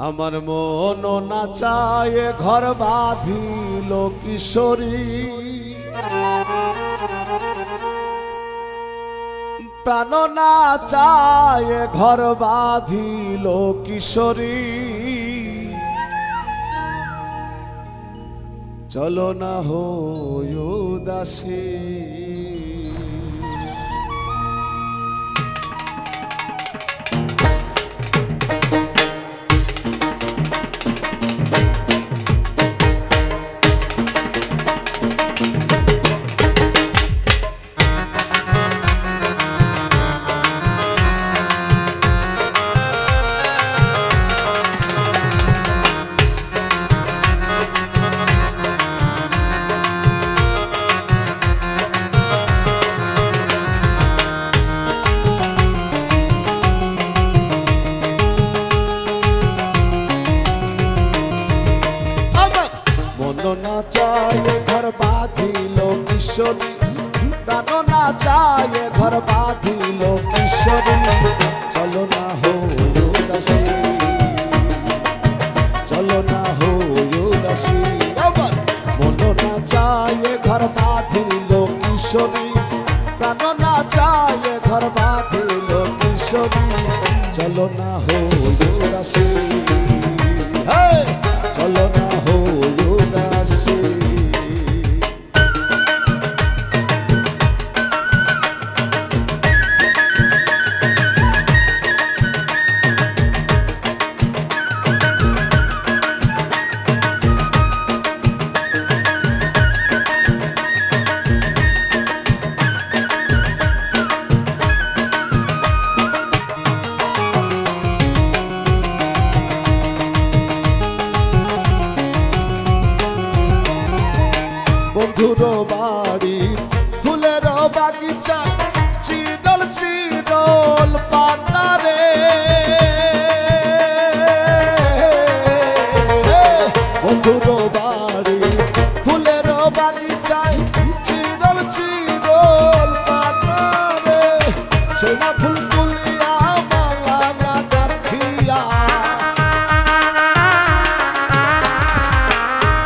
আমার মন না চায় ঘর বাঁধিল কিশোরী, প্রাণ না চায় ঘর বাঁধিল কিশোরী। চলো না হয় উদাসী, না চায় ঘর বাঁধিল কিশোরী, প্রাণ না চায় ঘর বাঁধিল কিশোরী। চলো না হয় উদাসী, চলো না হয় উদাসী। আবার মন না চায় ঘর বাঁধিল কিশোরী, প্রাণ না চায় ঘর বাঁধিল কিশোরী। চলো না হয় উদাসী, চলো না হয় উদাসী। বন্ধুর বাড়ি ফুলের বাগিচা, চিরল চিরল পাতারে। বন্ধুর বাড়ি ফুলের বাগিচায়, চিরল চিরল পাতারে। সেনা ফুল তুলিয়া মালা না গাঁথিয়া,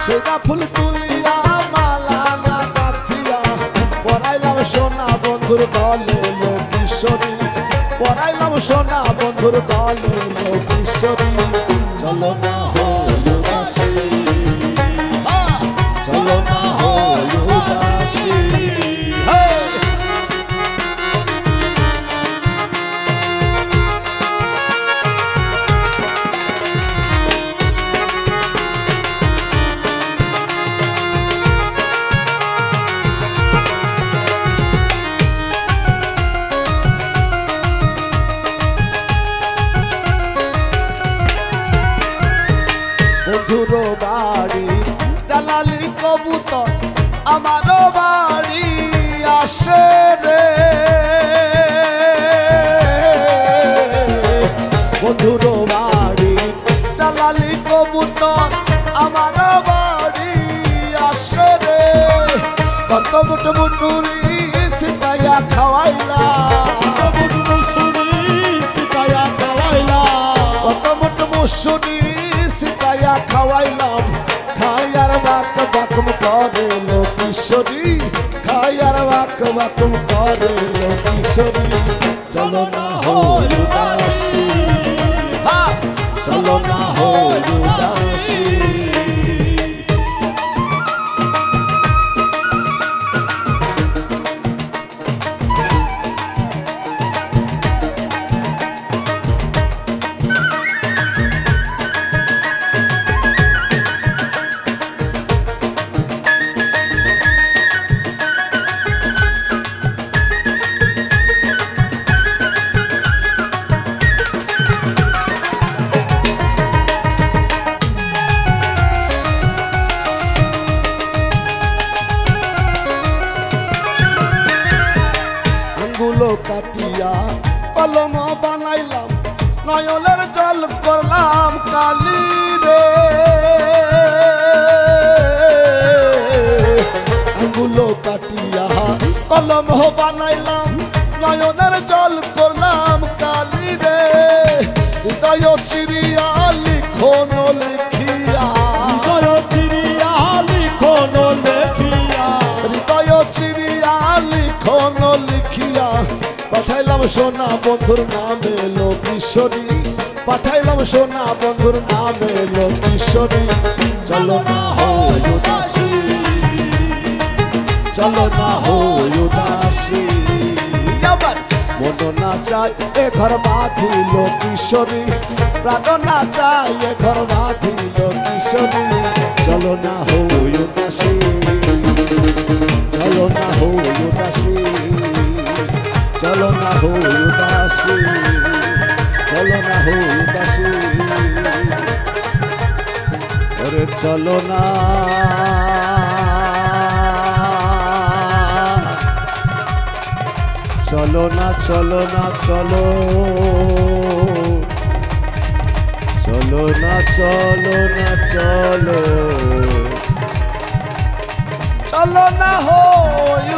সেনা ফুল তুলিয়া সোনা বন্ধুর দলে কিশোরী, পড়াইলাম সোনা বন্ধুর দলে কিশোরী। চলো না হয় উদাসী, চলো না হয় উদাসী। বন্ধুর বাড়ি জালালি কবুতর আমার বাড়ি আসে রে। বন্ধুর বাড়ি জালালি কবুতর আমার বাড়ি আসে রে। কত মুঠ মুটুরি সিটাইয়া খাওয়াইলা, কত মুঠ মুসুরি সিটাইয়া খাওয়াইলাম। খাইয়ার বাক বাকম করে কিশোরী, খাইয়ার বাক বাকম করে কিশোরী। চলো না হয় উদাসী, চলো না হয় উদাসী। কাটিয়া কলম বানাইলাম, নয়নের জল করলাম কালি রে। আঙ্গুলো কাটিয়া কলম বানাইলাম, নয়নের জল করলাম কালি রে। হৃদয় চিরিয়া লিখো পাঠাইলাম সোনা বন্ধুর নামে লোকেশ্বরী, পাঠাইলাম সোনা বন্ধুর নামে লোকেশ্বরী। চলো না হই উদাসী, চলো না হই উদাসী, মন না চাই এ ঘর বাঁধিল কিশোরী, প্রাণ না চাই এ ঘর বাঁধিল কিশোরী। চলো না হই উদাসী, চলো না হই উদাসী, চলো না হই উদাসী, চলো না হই উদাসী, ওরে চলো না, চলো না, চলো না, চলো, চলো না, চলো না, চলো, চলো না হই